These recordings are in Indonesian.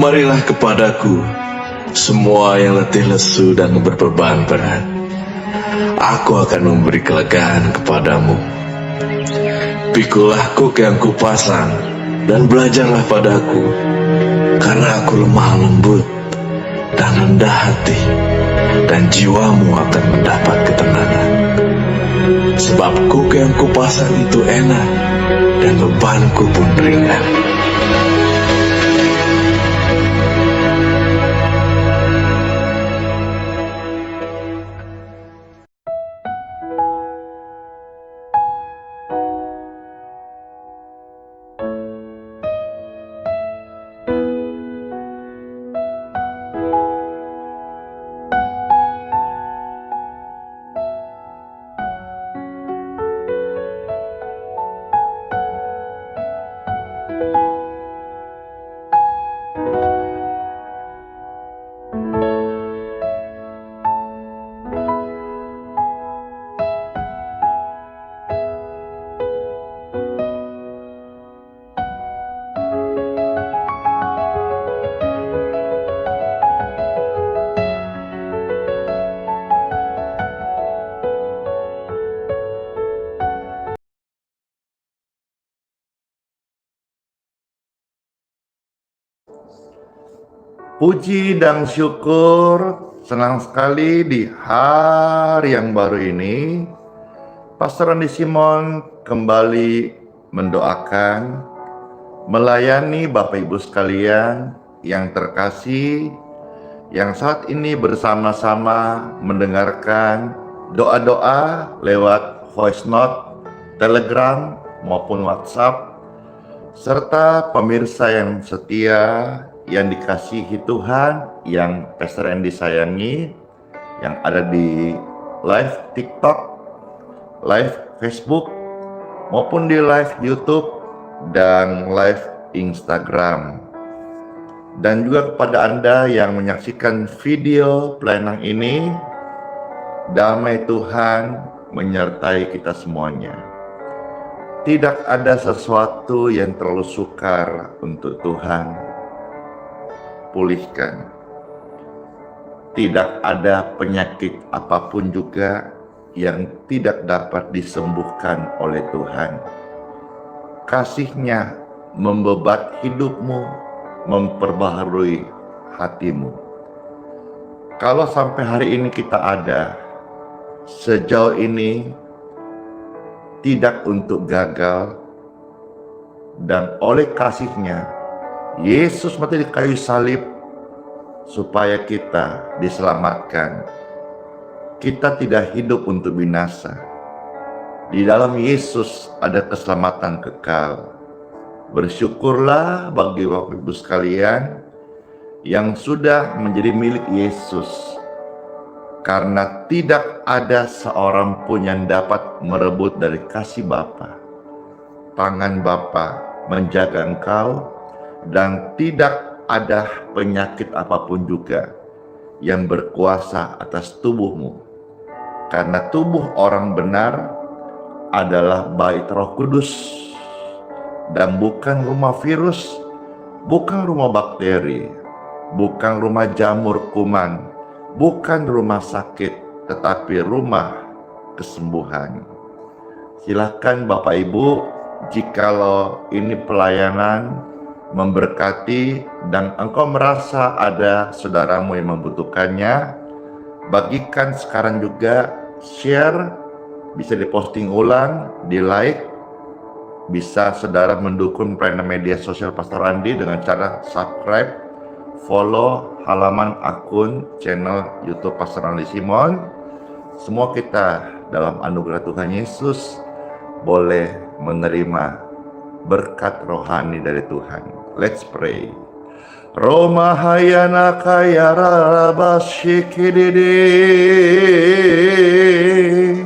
Marilah kepadaku, semua yang letih lesu dan berbeban berat. Aku akan memberi kelegaan kepadamu. Pikulah kuk yang kupasang, dan belajarlah padaku, karena aku lemah lembut dan rendah hati, dan jiwamu akan mendapat ketenangan. Sebab kuk yang kupasang itu enak, dan bebanku pun ringan. Puji dan syukur, senang sekali di hari yang baru ini Pastor Andi Simon kembali mendoakan, melayani Bapak Ibu sekalian yang terkasih, yang saat ini bersama-sama mendengarkan doa-doa lewat voice note, telegram maupun WhatsApp, serta pemirsa yang setia, yang dikasihi Tuhan, yang Pastor Andi sayangi, yang ada di live TikTok, live Facebook, maupun di live YouTube dan live Instagram. Dan juga kepada Anda yang menyaksikan video pelayanan ini, damai Tuhan menyertai kita semuanya. Tidak ada sesuatu yang terlalu sukar untuk Tuhan pulihkan. Tidak ada penyakit apapun juga yang tidak dapat disembuhkan oleh Tuhan. Kasih-Nya membebat hidupmu, memperbaharui hatimu. Kalau sampai hari ini kita ada, sejauh ini tidak untuk gagal, dan oleh kasih-Nya Yesus mati di kayu salib supaya kita diselamatkan. Kita tidak hidup untuk binasa. Di dalam Yesus ada keselamatan kekal. Bersyukurlah bagi Bapak Ibu sekalian yang sudah menjadi milik Yesus, karena tidak ada seorang pun yang dapat merebut dari kasih Bapa. Tangan Bapa menjaga engkau, dan tidak ada penyakit apapun juga yang berkuasa atas tubuhmu, karena tubuh orang benar adalah bait Roh Kudus, dan bukan rumah virus, bukan rumah bakteri, bukan rumah jamur kuman, bukan rumah sakit, tetapi rumah kesembuhan. Silakan Bapak Ibu, jikalau ini pelayanan memberkati dan engkau merasa ada saudaramu yang membutuhkannya, bagikan sekarang juga, share, bisa diposting ulang, di like. Bisa saudara mendukung pelayanan media sosial Pastor Andi dengan cara subscribe, follow halaman akun channel YouTube Pastor Andi Simon. Semua kita dalam anugerah Tuhan Yesus boleh menerima berkat rohani dari Tuhan. Let's pray. Roma hayana kaya rabashikidide.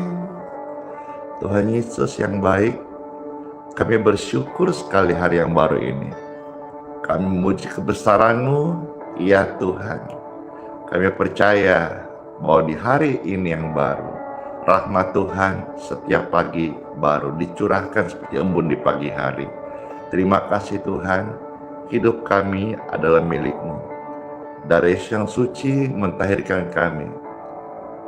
Tuhan Yesus yang baik, kami bersyukur sekali hari yang baru ini. Kami memuji kebesaran-Mu, ya Tuhan. Kami percaya bahwa di hari ini yang baru, rahmat Tuhan setiap pagi baru dicurahkan seperti embun di pagi hari. Terima kasih Tuhan, hidup kami adalah milik-Mu. Dari yang suci mentahirkan kami.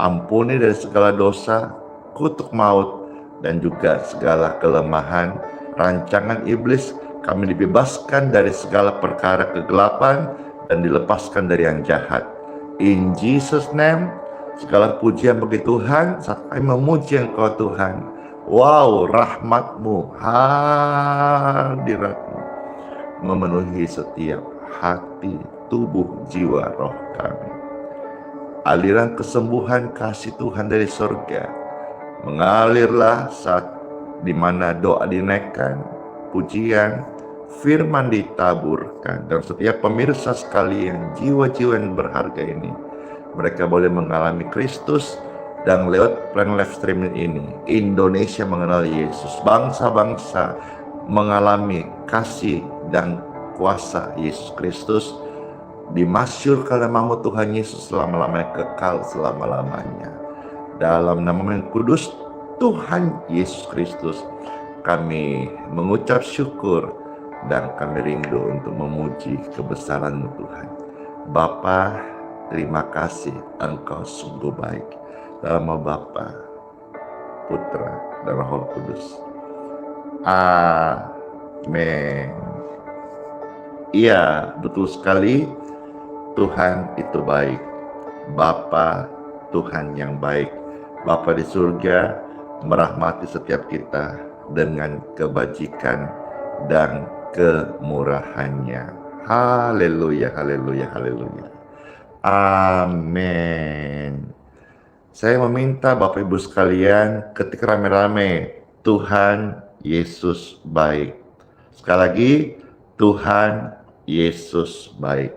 Ampuni dari segala dosa, kutuk maut, dan juga segala kelemahan, rancangan iblis. Kami dibebaskan dari segala perkara kegelapan dan dilepaskan dari yang jahat. In Jesus' name, segala pujian bagi Tuhan saat kami memuji Engkau Tuhan. Wow, rahmat-Mu, hadirat-Mu memenuhi setiap hati, tubuh, jiwa, roh kami. Aliran kesembuhan kasih Tuhan dari surga mengalirlah saat di mana doa dinaikkan, pujian, firman ditaburkan, dan setiap pemirsa sekalian, jiwa-jiwa yang berharga ini, mereka boleh mengalami Kristus. Dan lewat live streaming ini, Indonesia mengenal Yesus, bangsa-bangsa mengalami kasih dan kuasa Yesus Kristus. Dimasyurkan namamu Tuhan Yesus selama-lamanya, kekal selama-lamanya. Dalam nama yang kudus Tuhan Yesus Kristus, kami mengucap syukur dan kami rindu untuk memuji kebesaran-Mu Tuhan. Bapa, terima kasih, Engkau sungguh baik. Dalam nama Bapa, Putra, dan Roh Kudus. Amin. Iya, betul sekali. Tuhan itu baik. Bapa Tuhan yang baik. Bapa di surga merahmati setiap kita dengan kebajikan dan kemurahannya. Haleluya, haleluya, haleluya. Amin. Saya meminta Bapak Ibu sekalian, ketika rame-rame, Tuhan Yesus baik. Sekali lagi, Tuhan Yesus baik.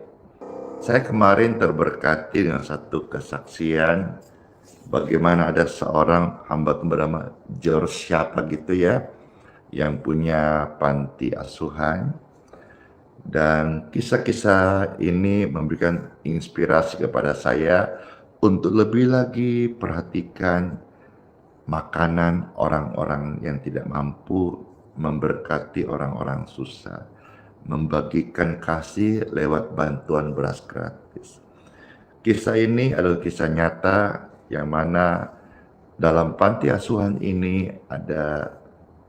Saya kemarin terberkati dengan satu kesaksian bagaimana ada seorang hamba Tuhan bernama George siapa gitu ya, yang punya panti asuhan. Dan kisah-kisah ini memberikan inspirasi kepada saya untuk lebih lagi perhatikan makanan orang-orang yang tidak mampu, memberkati orang-orang susah, membagikan kasih lewat bantuan beras gratis. Kisah ini adalah kisah nyata yang mana dalam panti asuhan ini ada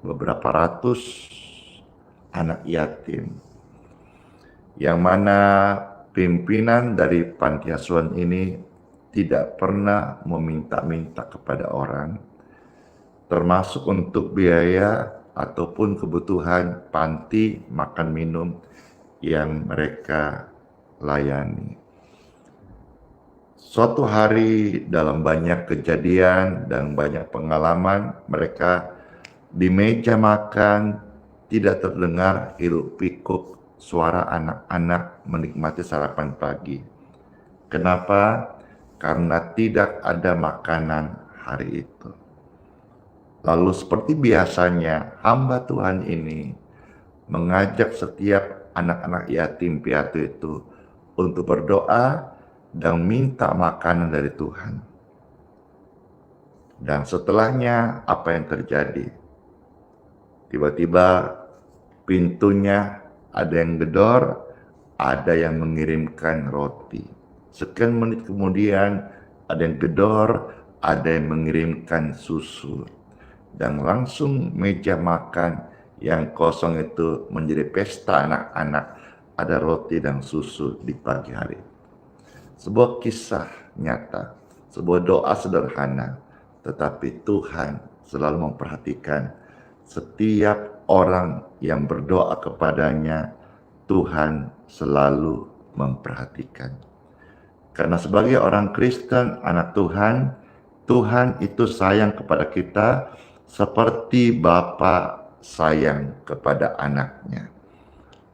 beberapa ratus anak yatim, yang mana pimpinan dari panti asuhan ini tidak pernah meminta-minta kepada orang, termasuk untuk biaya ataupun kebutuhan panti makan minum yang mereka layani. Suatu hari dalam banyak kejadian dan banyak pengalaman, mereka di meja makan tidak terdengar hiruk pikuk suara anak-anak menikmati sarapan pagi. Kenapa? Karena tidak ada makanan hari itu. Lalu seperti biasanya, hamba Tuhan ini mengajak setiap anak-anak yatim piatu itu untuk berdoa dan minta makanan dari Tuhan. Dan setelahnya apa yang terjadi? Tiba-tiba pintunya ada yang gedor, ada yang mengirimkan roti. Sekian menit kemudian ada yang gedor, ada yang mengirimkan susu. Dan langsung meja makan yang kosong itu menjadi pesta anak-anak. Ada roti dan susu di pagi hari. Sebuah kisah nyata, sebuah doa sederhana, tetapi Tuhan selalu memperhatikan setiap orang yang berdoa kepadanya. Tuhan selalu memperhatikan. Karena sebagai orang Kristen, anak Tuhan, Tuhan itu sayang kepada kita seperti Bapa sayang kepada anaknya.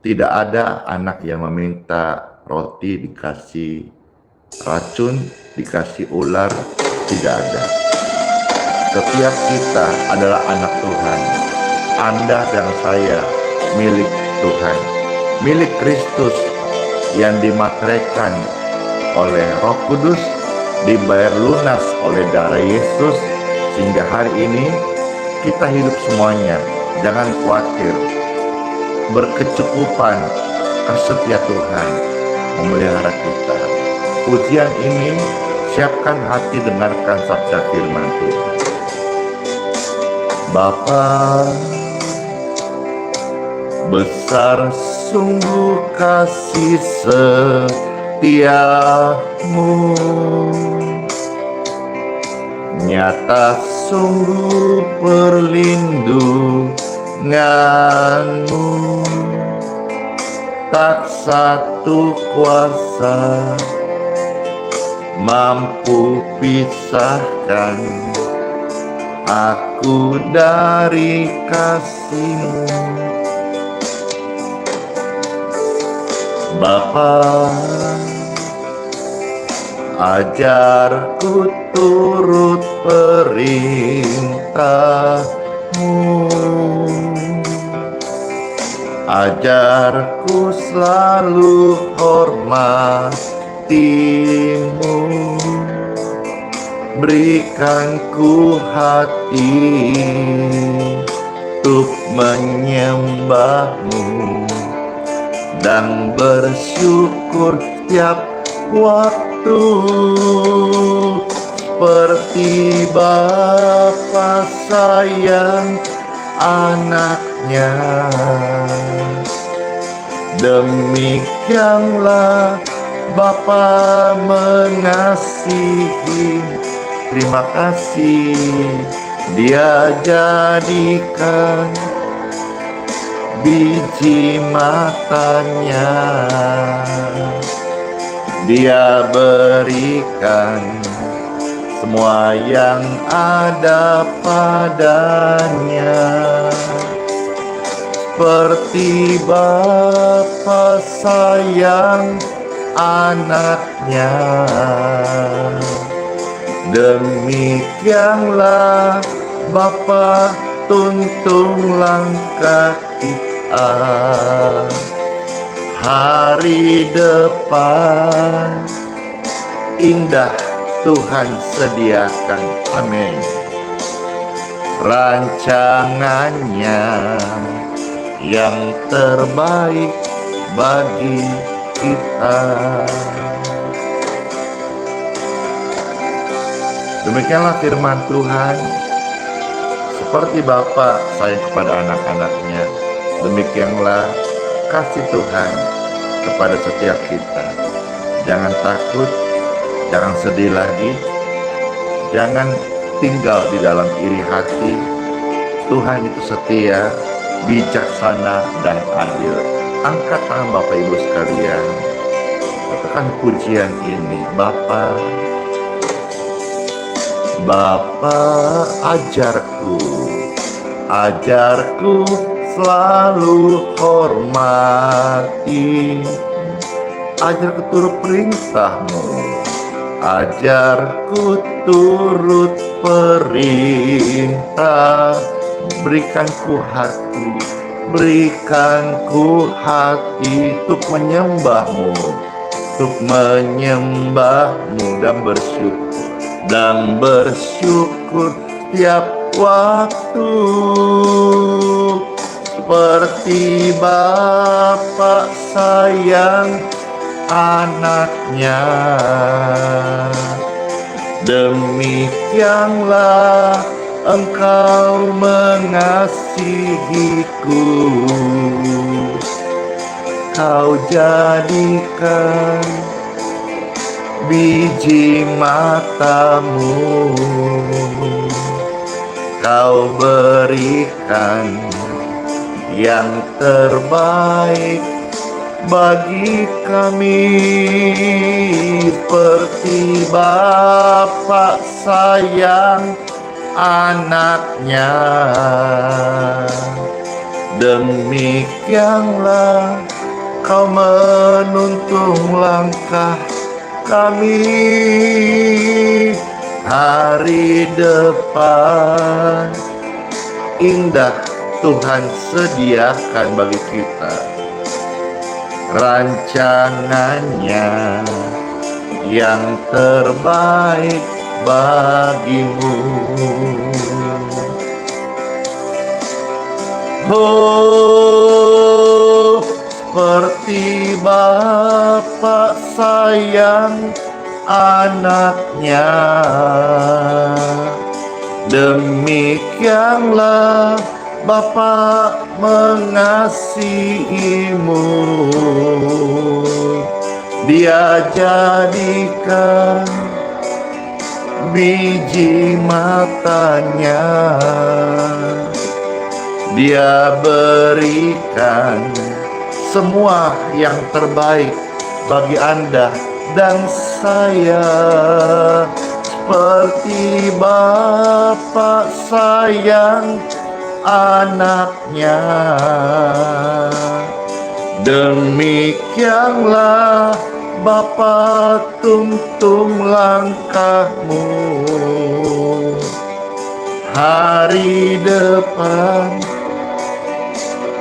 Tidak ada anak yang meminta roti dikasih racun, dikasih ular, tidak ada. Setiap kita adalah anak Tuhan. Anda dan saya milik Tuhan, milik Kristus yang dimateraikan oleh Roh Kudus, dibayar lunas oleh darah Yesus, sehingga hari ini kita hidup semuanya. Jangan khawatir, berkecukupan, Kasih setia Tuhan memelihara kita. Pujian ini siapkan hati dengarkan sabda firman Tuhan. Bapa, besar sungguh kasih setiamu, nyata sungguh perlindunganmu, tak satu kuasa mampu pisahkan aku dari kasih-Mu. Bapa, ajarku turut perintah-Mu, ajarku selalu hormati-Mu, berikan ku hati untuk menyembah-Mu dan bersyukur setiap waktu, seperti Bapa sayang anaknya, demikianlah Bapa mengasihi. Terima kasih Dia jadikan biji matanya, Dia berikan semua yang ada padanya, seperti Bapa sayang anaknya, demikianlah Bapa tuntun langkah kita hari depan. Indah Tuhan sediakan, amin, rancangannya yang terbaik bagi kita. Demikianlah firman Tuhan. Seperti Bapa sayang kepada anak-anaknya, demikianlah kasih Tuhan kepada setiap kita. Jangan takut, jangan sedih lagi, jangan tinggal di dalam iri hati. Tuhan itu setia, bijaksana, dan adil. Angkat tangan Bapak Ibu sekalian, katakan pujian ini. Bapa, ajarku selalu hormati, ajarku turut perintah-Mu, ajarku turut perintah, berikan ku hati untuk menyembah-Mu, dan bersyukur setiap waktu, seperti Bapa sayang anaknya, demikianlah Engkau mengasihiku. Kau jadikan biji mata-Mu, Kau berikan yang terbaik bagi kami, seperti Bapa sayang anaknya, demikianlah Kau menuntun langkah kami hari depan. Indah Tuhan sediakan bagi kita rancangannya yang terbaik bagimu. Oh, seperti Bapa sayang anaknya, demikianlah Bapa mengasihimu. Dia jadikan biji matanya, Dia berikan semua yang terbaik bagi Anda dan saya. Seperti Bapa sayang anaknya, demikianlah Bapa tuntun langkahmu. Hari depan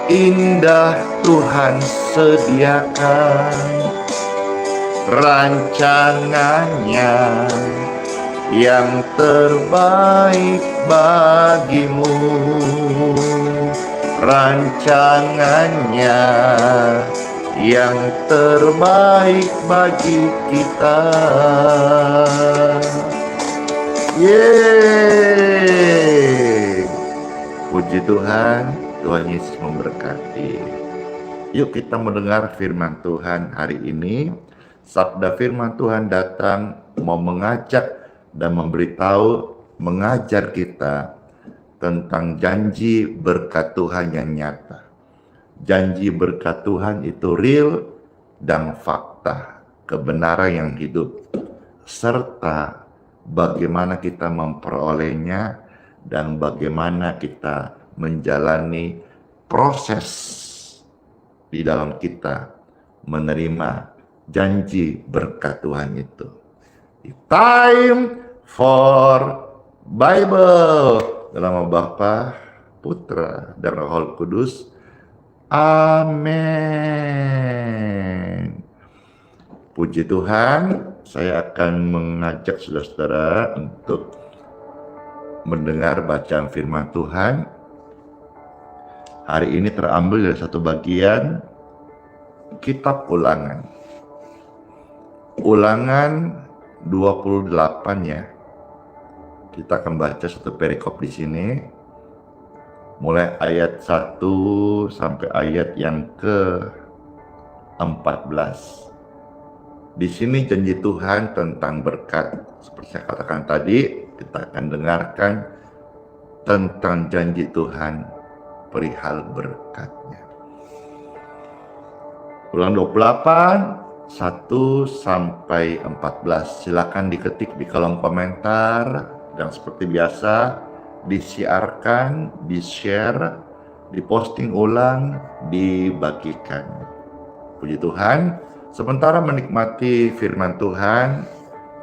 indah Tuhan sediakan, rancangannya yang terbaik bagimu, rancangannya yang terbaik bagi kita. Yeay, puji Tuhan, Tuhan Yesus memberkati. Yuk kita mendengar firman Tuhan hari ini. Sabda firman Tuhan datang mau mengajak dan memberitahu, mengajar kita tentang janji berkat Tuhan yang nyata. Janji berkat Tuhan itu real dan fakta, kebenaran yang hidup, serta bagaimana kita memperolehnya dan bagaimana kita menjalani proses di dalam kita menerima janji berkat Tuhan itu. Time for Bible, dalam nama Bapa, Putra, dan Roh Kudus. Amin. Puji Tuhan, saya akan mengajak saudara-saudara untuk mendengar bacaan firman Tuhan. Hari ini terambil dari satu bagian kitab Ulangan. Ulangan 28 ya. Kita akan baca satu perikop di sini. Mulai ayat 1 sampai ayat yang ke-14. Di sini janji Tuhan tentang berkat. Seperti saya katakan tadi, kita akan dengarkan tentang janji Tuhan perihal berkatnya. Ulangan 28, 1 sampai 14. Silakan diketik di kolom komentar. Dan seperti biasa, disiarkan, di-share, diposting ulang, dibagikan. Puji Tuhan. Sementara menikmati firman Tuhan,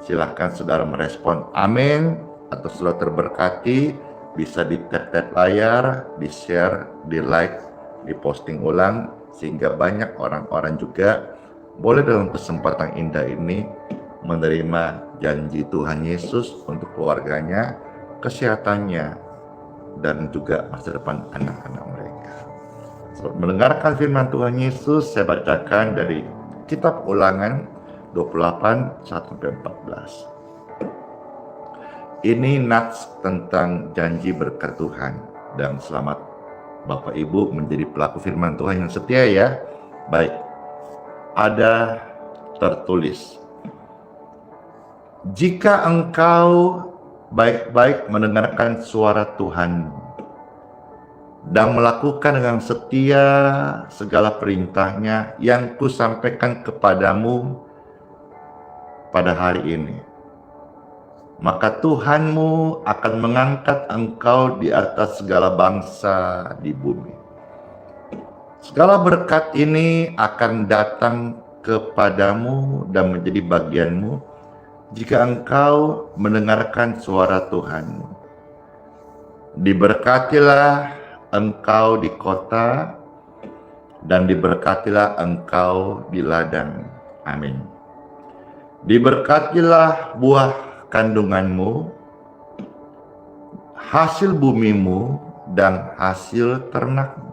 silakan saudara merespon amin atau saudara terberkati, bisa di-tap layar, di-share, di-like, diposting ulang, sehingga banyak orang-orang juga boleh dalam kesempatan indah ini menerima janji Tuhan Yesus untuk keluarganya, kesehatannya, dan juga masa depan anak-anak mereka. Selamat mendengarkan firman Tuhan Yesus. Saya bacakan dari kitab Ulangan 28, 1-14. Ini nats tentang janji berkat Tuhan. Dan selamat Bapak Ibu menjadi pelaku firman Tuhan yang setia ya. Baik, ada tertulis, jika engkau baik-baik mendengarkan suara Tuhan dan melakukan dengan setia segala perintahnya yang kusampaikan kepadamu pada hari ini, maka Tuhanmu akan mengangkat engkau di atas segala bangsa di bumi. Segala berkat ini akan datang kepadamu dan menjadi bagianmu jika engkau mendengarkan suara Tuhanmu. Diberkatilah engkau di kota, dan diberkatilah engkau di ladang. Amin. Diberkatilah buah kandunganmu, hasil bumimu, dan hasil ternakmu.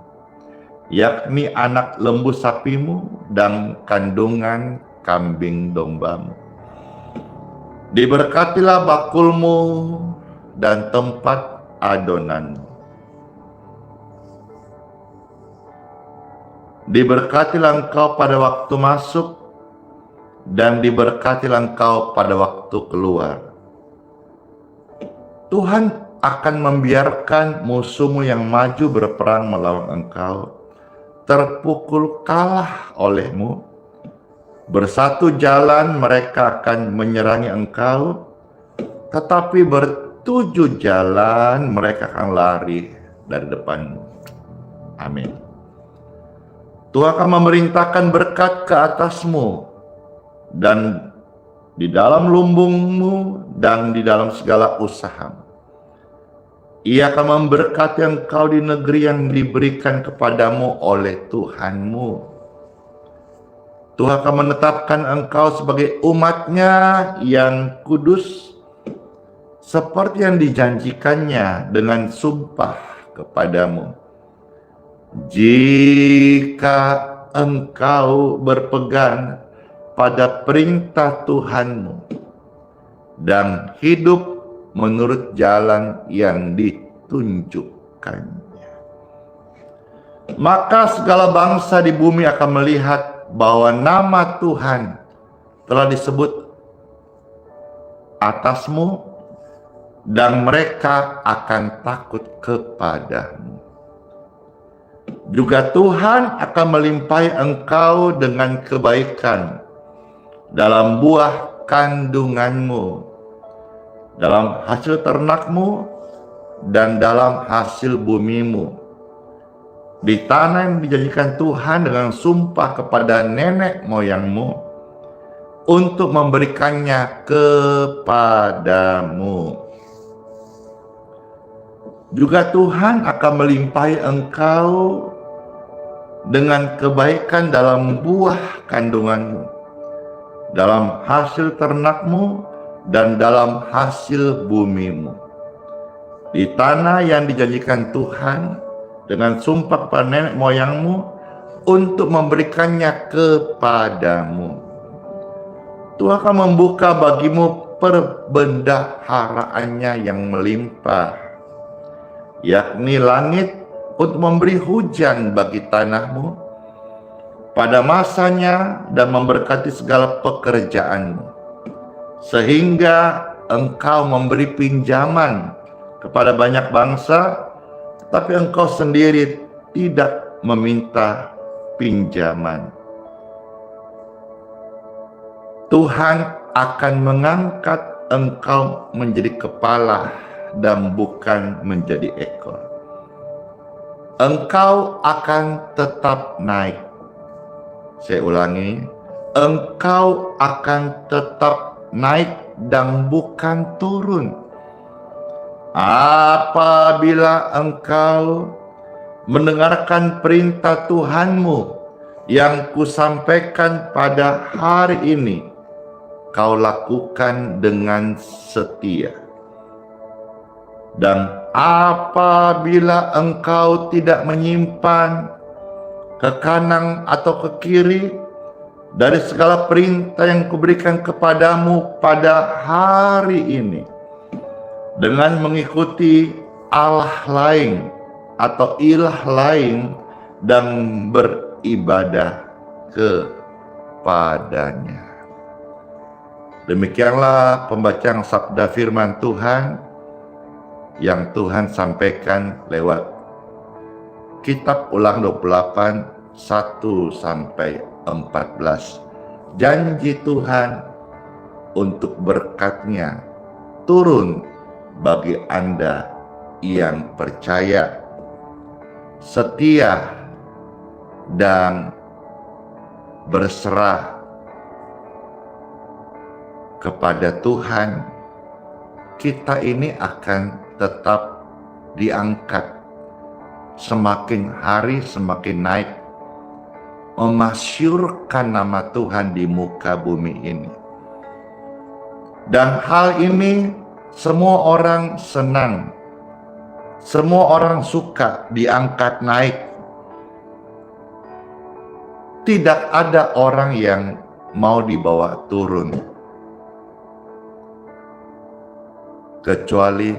yakni anak lembu sapimu dan kandungan kambing dombamu. Diberkatilah bakulmu dan tempat adonanmu. Diberkatilah engkau pada waktu masuk, dan diberkatilah engkau pada waktu keluar. Tuhan akan membiarkan musuhmu yang maju berperang melawan engkau terpukul kalah olehmu. Bersatu jalan mereka akan menyerangi engkau, tetapi bertujuh jalan mereka akan lari dari depanmu. Amin. Tuhan akan memerintahkan berkat ke atasmu, dan di dalam lumbungmu dan di dalam segala usahamu. Ia akan memberkati engkau di negeri yang diberikan kepadamu oleh Tuhanmu. Tuhan akan menetapkan engkau sebagai umat-Nya yang kudus, seperti yang dijanjikannya dengan sumpah kepadamu. Jika engkau berpegang pada perintah Tuhanmu dan hidup menurut jalan yang ditunjukkannya, maka segala bangsa di bumi akan melihat bahwa nama Tuhan telah disebut atasmu, dan mereka akan takut kepadamu. Juga Tuhan akan melimpahi engkau dengan kebaikan dalam buah kandunganmu, dalam hasil ternakmu, dan dalam hasil bumimu, di tanah yang dijanjikan Tuhan dengan sumpah kepada nenek moyangmu untuk memberikannya kepadamu. Juga Tuhan akan melimpahi engkau dengan kebaikan dalam buah kandunganmu, dalam hasil ternakmu, dan dalam hasil bumimu, di tanah yang dijanjikan Tuhan dengan sumpah kepada nenek moyangmu untuk memberikannya kepadamu. Tuhan akan membuka bagimu perbendaharaannya yang melimpah, yakni langit, untuk memberi hujan bagi tanahmu pada masanya dan memberkati segala pekerjaanmu, sehingga engkau memberi pinjaman kepada banyak bangsa, tapi engkau sendiri tidak meminta pinjaman. Tuhan akan mengangkat engkau menjadi kepala dan bukan menjadi ekor. Engkau akan tetap naik. Saya ulangi, engkau akan tetap naik dan bukan turun. Apabila engkau mendengarkan perintah Tuhanmu yang kusampaikan pada hari ini, kau lakukan dengan setia. Dan apabila engkau tidak menyimpan ke kanan atau ke kiri dari segala perintah yang kuberikan kepadamu pada hari ini, dengan mengikuti Allah lain atau ilah lain dan beribadah kepadanya. Demikianlah pembacaan sabda firman Tuhan yang Tuhan sampaikan lewat kitab Ulang 28 1-14. Janji Tuhan untuk berkat-Nya turun bagi Anda yang percaya, setia, dan berserah kepada Tuhan. Kita ini akan tetap diangkat, semakin hari semakin naik, memasyurkan nama Tuhan di muka bumi ini. Dan hal ini semua orang senang, semua orang suka diangkat naik, Tidak ada orang yang mau dibawa turun kecuali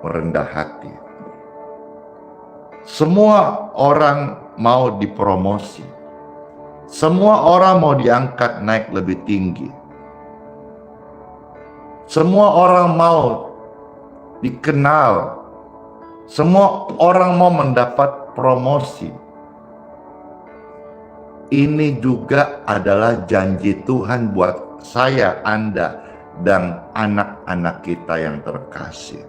merendah hati. Semua orang mau dipromosi. Semua orang mau diangkat naik lebih tinggi. Semua orang mau dikenal. Semua orang mau mendapat promosi. Ini juga adalah janji Tuhan buat saya, Anda, dan anak-anak kita yang terkasih.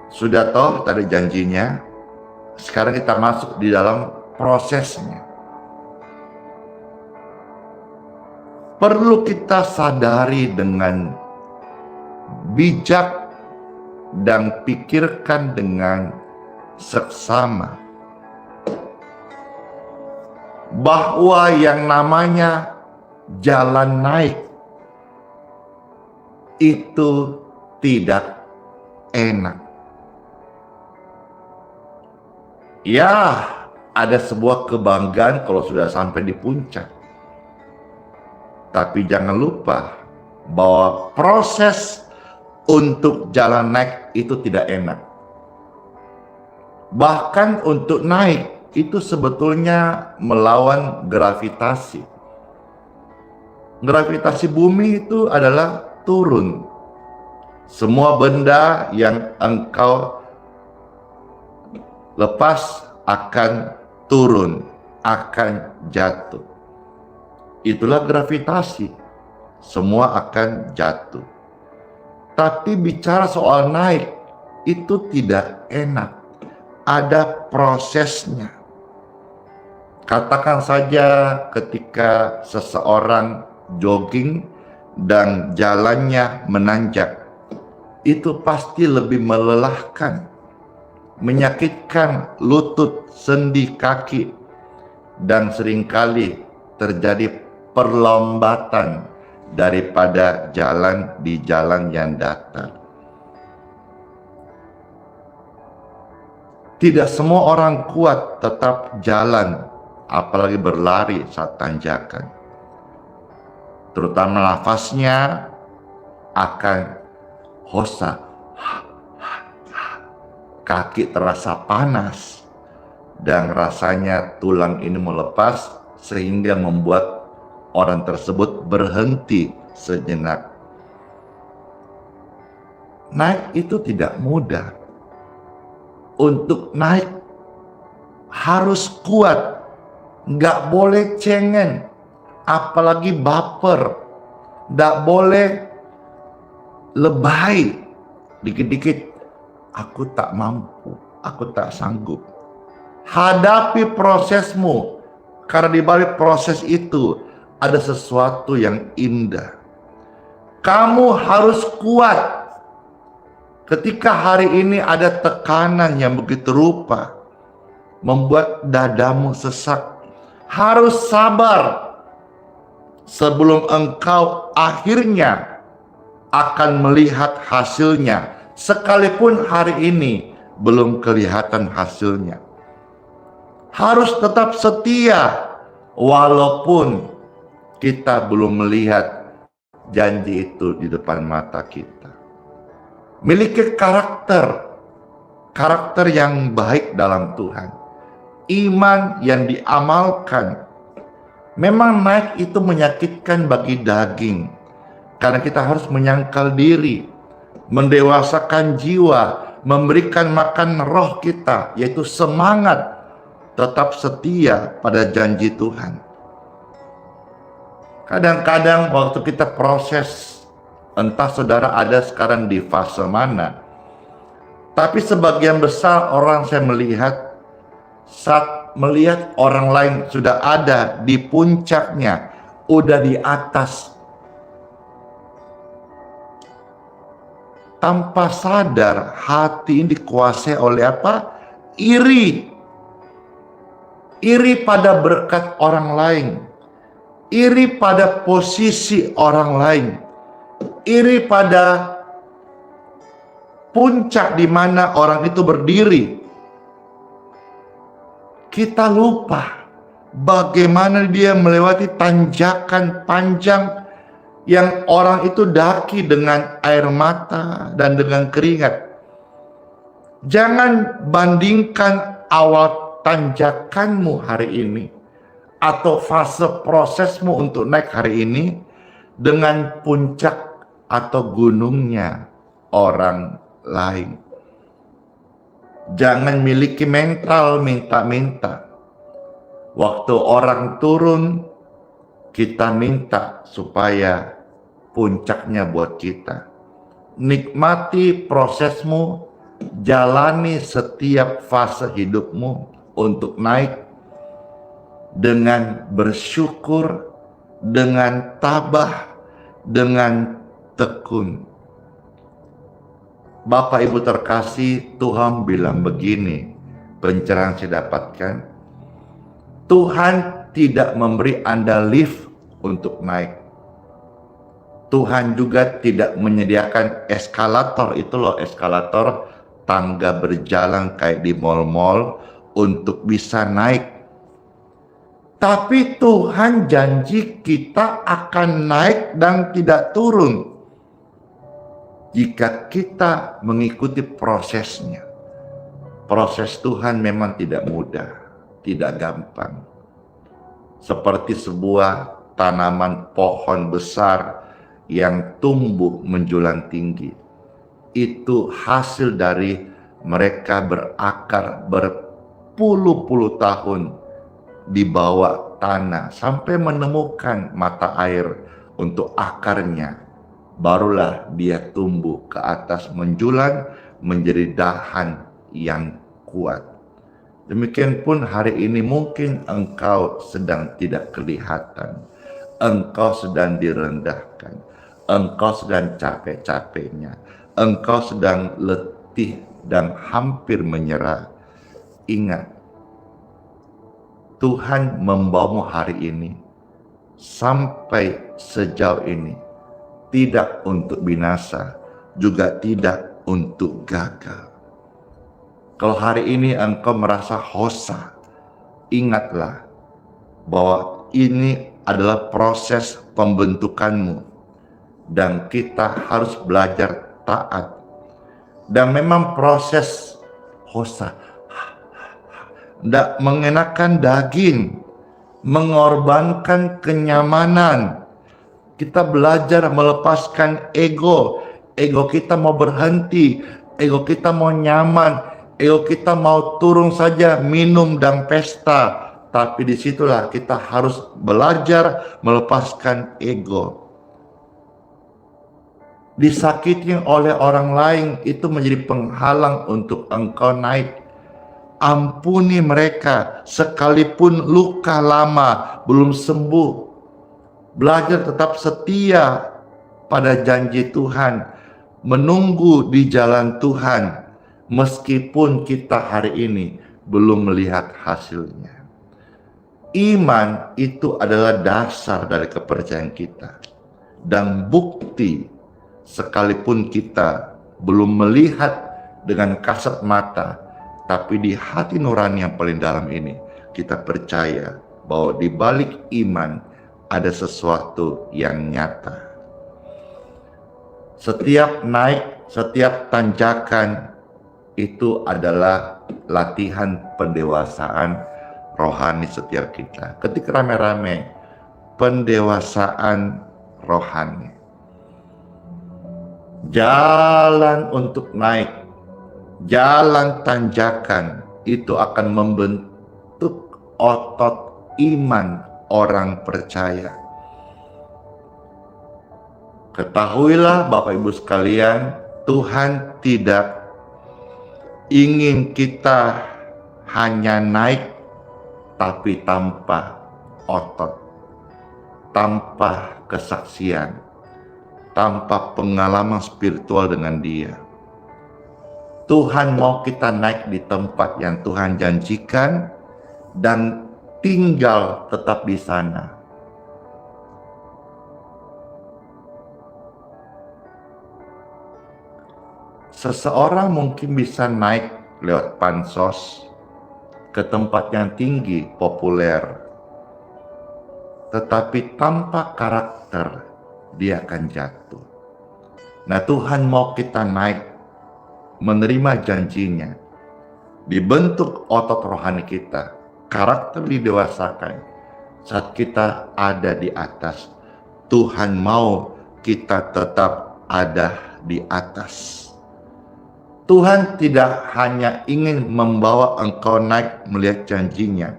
Sudah tahu tadi janjinya, sekarang kita masuk di dalam prosesnya. Perlu kita sadari dengan bijak dan pikirkan dengan seksama bahwa yang namanya jalan naik itu tidak enak. Ya, ada sebuah kebanggaan kalau sudah sampai di puncak. Tapi jangan lupa bahwa proses untuk jalan naik itu tidak enak. Bahkan untuk naik itu sebetulnya melawan gravitasi. Gravitasi bumi itu adalah turun. Semua benda yang engkau lepas akan turun, akan jatuh. Itulah gravitasi. Semua akan jatuh. Tapi bicara soal naik itu tidak enak. Ada prosesnya. Katakan saja ketika seseorang jogging dan jalannya menanjak, itu pasti lebih melelahkan, menyakitkan lutut, sendi, kaki, dan seringkali terjadi perlombatan daripada jalan di jalan yang datar. Tidak semua orang kuat tetap jalan, apalagi berlari saat tanjakan. Terutama nafasnya akan hosa. Kaki terasa panas dan rasanya tulang ini melepas sehingga membuat orang tersebut berhenti sejenak. Naik itu tidak mudah. Untuk naik harus kuat, nggak boleh cengeng, apalagi baper, nggak boleh lebay, dikit-dikit aku tak mampu, aku tak sanggup. Hadapi prosesmu, karena di balik proses itu ada sesuatu yang indah. Kamu harus kuat. Ketika hari ini ada tekanan yang begitu rupa, membuat dadamu sesak, harus sabar sebelum engkau akhirnya akan melihat hasilnya. Sekalipun hari ini belum kelihatan hasilnya. Harus tetap setia walaupun kita belum melihat janji itu di depan mata kita. Miliki karakter yang baik dalam Tuhan. Iman yang diamalkan. Memang naik itu menyakitkan bagi daging. Karena kita harus menyangkal diri, mendewasakan jiwa, memberikan makan roh kita, yaitu semangat tetap setia pada janji Tuhan. Kadang-kadang waktu kita proses, entah saudara ada sekarang di fase mana, tapi sebagian besar orang saya melihat, saat melihat orang lain sudah ada di puncaknya, udah di atas, tanpa sadar hati ini dikuasai oleh apa? Iri. Iri pada berkat orang lain. Iri pada posisi orang lain. Iri pada puncak di mana orang itu berdiri. kita lupa bagaimana dia melewati tanjakan panjang yang orang itu daki dengan air mata dan dengan keringat. Jangan bandingkan awal tanjakanmu hari ini atau fase prosesmu untuk naik hari ini dengan puncak atau gunungnya orang lain. Jangan miliki mental minta-minta. Waktu orang turun, kita minta supaya puncaknya buat kita. Nikmati prosesmu, jalani setiap fase hidupmu untuk naik dengan bersyukur, dengan tabah, dengan tekun. Bapak Ibu terkasih, Tuhan bilang begini, pencerahan saya dapatkan, Tuhan tidak memberi Anda lift untuk naik. Tuhan juga tidak menyediakan eskalator, itu loh eskalator, tangga berjalan kayak di mal-mal untuk bisa naik. Tapi Tuhan janji kita akan naik dan tidak turun jika kita mengikuti prosesnya. Proses Tuhan memang tidak mudah, tidak gampang. Seperti sebuah tanaman pohon besar yang tumbuh menjulang tinggi. Itu hasil dari mereka berakar berpuluh-puluh tahun di bawah tanah sampai menemukan mata air untuk akarnya. Barulah dia tumbuh ke atas menjulang menjadi dahan yang kuat. Demikian pun hari ini mungkin engkau sedang tidak kelihatan. Engkau sedang direndahkan. Engkau sedang capek-capeknya. Engkau sedang letih dan hampir menyerah. Ingat, Tuhan membawamu hari ini sampai sejauh ini tidak untuk binasa, juga tidak untuk gagal. Kalau hari ini engkau merasa hosa, ingatlah bahwa ini adalah proses pembentukanmu dan kita harus belajar taat. Dan memang proses hosa, tidak mengenakan daging, mengorbankan kenyamanan. Kita belajar melepaskan ego. Ego kita mau berhenti, ego kita mau nyaman, ego kita mau turun saja minum dan pesta. Tapi disitulah kita harus belajar melepaskan ego. Disakiti oleh orang lain itu menjadi penghalang untuk engkau naik. Ampuni mereka sekalipun luka lama belum sembuh. Belajar tetap setia pada janji Tuhan, menunggu di jalan Tuhan meskipun kita hari ini belum melihat hasilnya. Iman itu adalah dasar dari kepercayaan kita dan bukti sekalipun kita belum melihat dengan kasat mata, tapi di hati nurani yang paling dalam ini kita percaya bahwa di balik iman ada sesuatu yang nyata. Setiap naik, setiap tanjakan itu adalah latihan pendewasaan rohani setiap kita. Ketika rame-rame, pendewasaan rohani. Jalan untuk naik, jalan tanjakan itu akan membentuk otot iman orang percaya. Ketahuilah Bapak Ibu sekalian, Tuhan tidak ingin kita hanya naik tapi tanpa otot, tanpa kesaksian, tanpa pengalaman spiritual dengan Dia. Tuhan mau kita naik di tempat yang Tuhan janjikan dan tinggal tetap di sana. Seseorang mungkin bisa naik lewat pansos, ke tempat yang tinggi, populer, tetapi tanpa karakter dia akan jatuh. Nah, Tuhan mau kita naik, menerima janjinya, dibentuk otot rohani kita, karakter didewasakan. Saat kita ada di atas, Tuhan mau kita tetap ada di atas. Tuhan tidak hanya ingin membawa engkau naik melihat janjinya,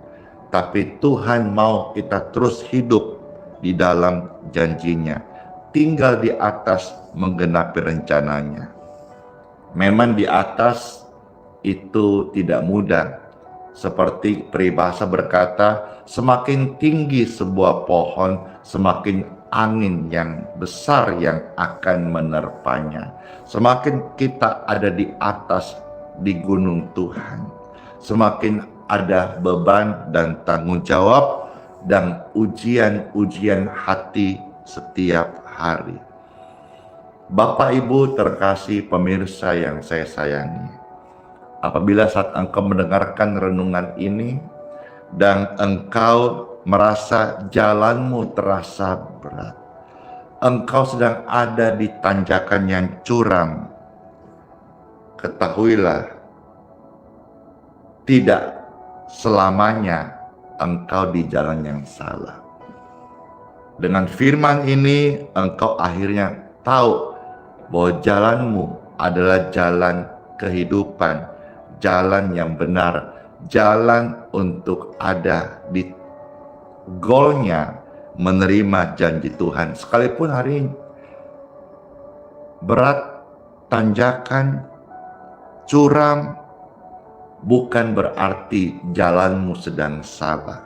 tapi Tuhan mau kita terus hidup di dalam janjinya, tinggal di atas menggenapi rencananya. Memang di atas itu tidak mudah. Seperti peribahasa berkata, semakin tinggi sebuah pohon, semakin angin yang besar yang akan menerpanya. Semakin kita ada di atas di gunung Tuhan, semakin ada beban dan tanggung jawab dan ujian-ujian hati setiap hari. Bapak Ibu terkasih pemirsa yang saya sayangi, apabila saat engkau mendengarkan renungan ini dan engkau merasa jalanmu terasa berat, engkau sedang ada di tanjakan yang curam, ketahuilah tidak selamanya engkau di jalan yang salah. Dengan firman ini engkau akhirnya tahu bahwa jalanmu adalah jalan kehidupan, jalan yang benar, jalan untuk ada di goalnya, menerima janji Tuhan. Sekalipun hari ini berat, tanjakan, curam, bukan berarti jalanmu sedang salah.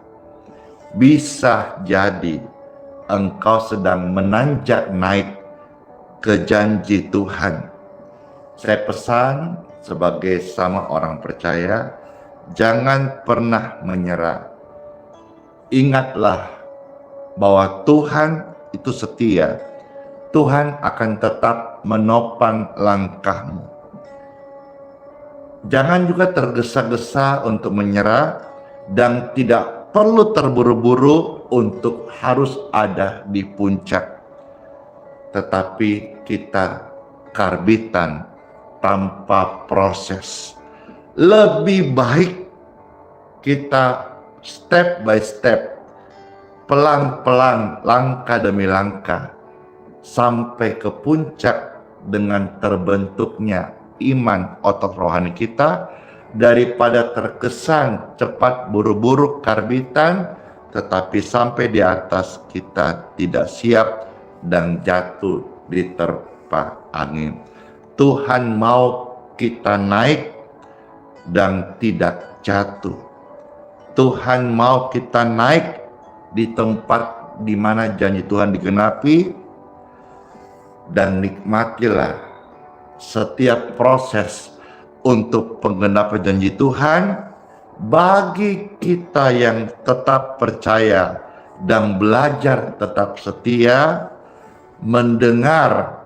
Bisa jadi engkau sedang menanjak naik ke janji Tuhan. Saya pesan sebagai sama orang percaya, jangan pernah menyerah. Ingatlah bahwa Tuhan itu setia. Tuhan akan tetap menopang langkahmu. Jangan juga tergesa-gesa untuk menyerah dan tidak perlu terburu-buru untuk harus ada di puncak. Tetapi kita karbitan tanpa proses. Lebih baik kita step by step, pelan-pelan, langkah demi langkah, sampai ke puncak dengan terbentuknya iman otot rohani kita, daripada terkesan cepat buru-buru karbitan, tetapi sampai di atas kita tidak siap dan jatuh diterpa angin. Tuhan mau kita naik dan tidak jatuh. Tuhan mau kita naik di tempat di mana janji Tuhan digenapi, dan nikmatilah setiap proses untuk penggenapan janji Tuhan. Bagi kita yang tetap percaya dan belajar tetap setia, mendengar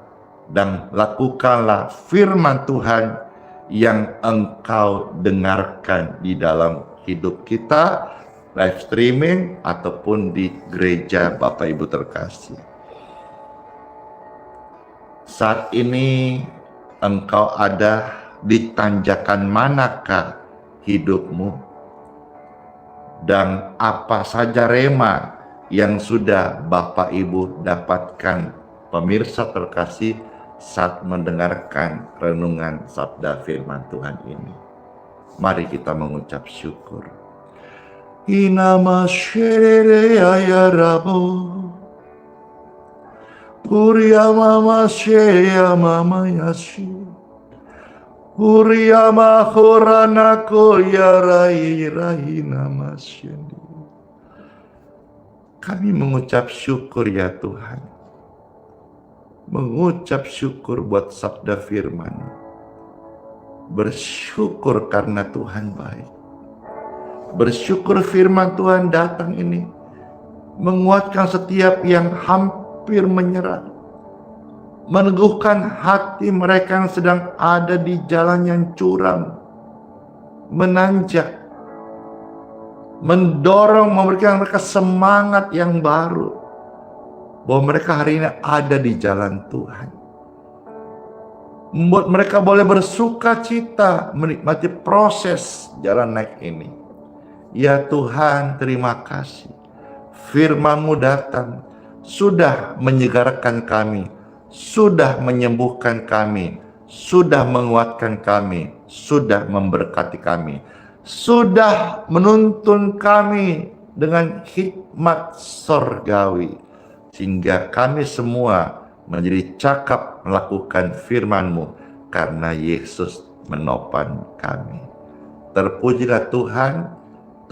dan lakukanlah firman Tuhan yang engkau dengarkan di dalam hidup kita, live streaming ataupun di gereja. Bapak Ibu terkasih, saat ini engkau ada di tanjakan manakah hidupmu, dan apa saja rema yang sudah Bapak Ibu dapatkan, pemirsa terkasih, saat mendengarkan renungan sabda firman Tuhan ini. Mari kita mengucap syukur. Inama sherere ayarabo, Uria mama sheya mama yashi, Uria mahorana koyarai rahina masyendi. Kami mengucap syukur ya Tuhan, mengucap syukur buat sabda firman, bersyukur karena Tuhan baik, bersyukur firman Tuhan datang ini menguatkan setiap yang hampir menyerah, meneguhkan hati mereka yang sedang ada di jalan yang curam, menanjak, mendorong, memberikan mereka semangat yang baru, bahwa mereka hari ini ada di jalan Tuhan. Membuat mereka boleh bersuka cita menikmati proses jalan naik ini. Ya Tuhan, terima kasih. Firman-Mu datang, sudah menyegarkan kami, sudah menyembuhkan kami, sudah menguatkan kami, sudah memberkati kami, sudah menuntun kami dengan hikmat sorgawi, sehingga kami semua menjadi cakap melakukan firman-Mu karena Yesus menopang kami. Terpujilah Tuhan,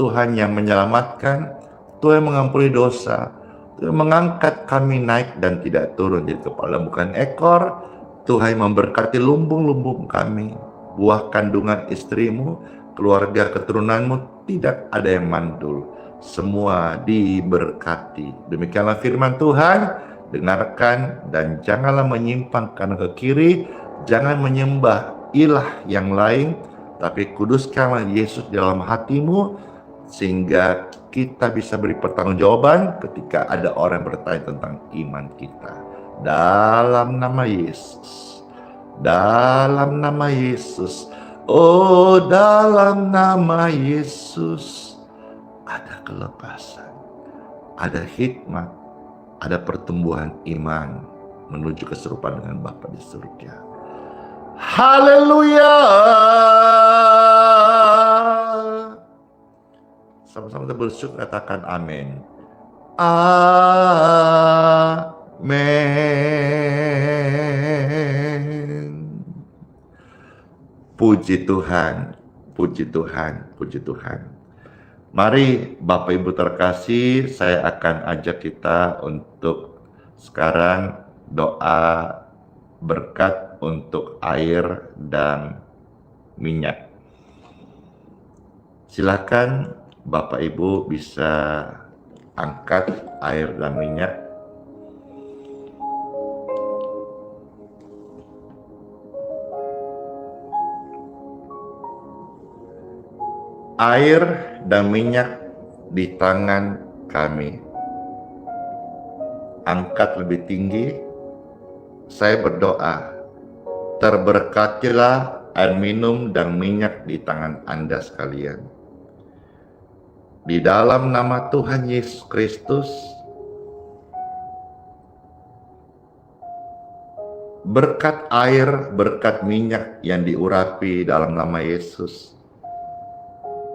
Tuhan yang menyelamatkan, Tuhan yang mengampuni dosa, Tuhan mengangkat kami naik dan tidak turun jadi kepala bukan ekor. Tuhan memberkati lumbung-lumbung kami, buah kandungan istrimu, keluarga keturunanmu, tidak ada yang mandul, semua diberkati. Demikianlah firman Tuhan. Dengarkan dan janganlah menyimpang kanan ke kiri, jangan menyembah ilah yang lain, tapi kuduskanlah Yesus dalam hatimu, sehingga kita bisa beri pertanggungjawaban ketika ada orang bertanya tentang iman kita. Dalam nama Yesus, dalam nama Yesus, oh dalam nama Yesus, ada kelepasan, ada hikmat, ada pertumbuhan iman menuju keserupaan dengan Bapa di surga. Haleluya. Sama-sama kita bersyukur, katakan amin. Amin. Puji Tuhan, puji Tuhan, puji Tuhan. Mari Bapak Ibu terkasih, saya akan ajak kita untuk sekarang doa berkat untuk air dan minyak. Silakan Bapak Ibu bisa angkat air dan minyak. Air dan minyak di tangan kami. Angkat lebih tinggi. Saya berdoa, terberkatilah air minum dan minyak di tangan Anda sekalian. Di dalam nama Tuhan Yesus Kristus, berkat air, berkat minyak yang diurapi dalam nama Yesus,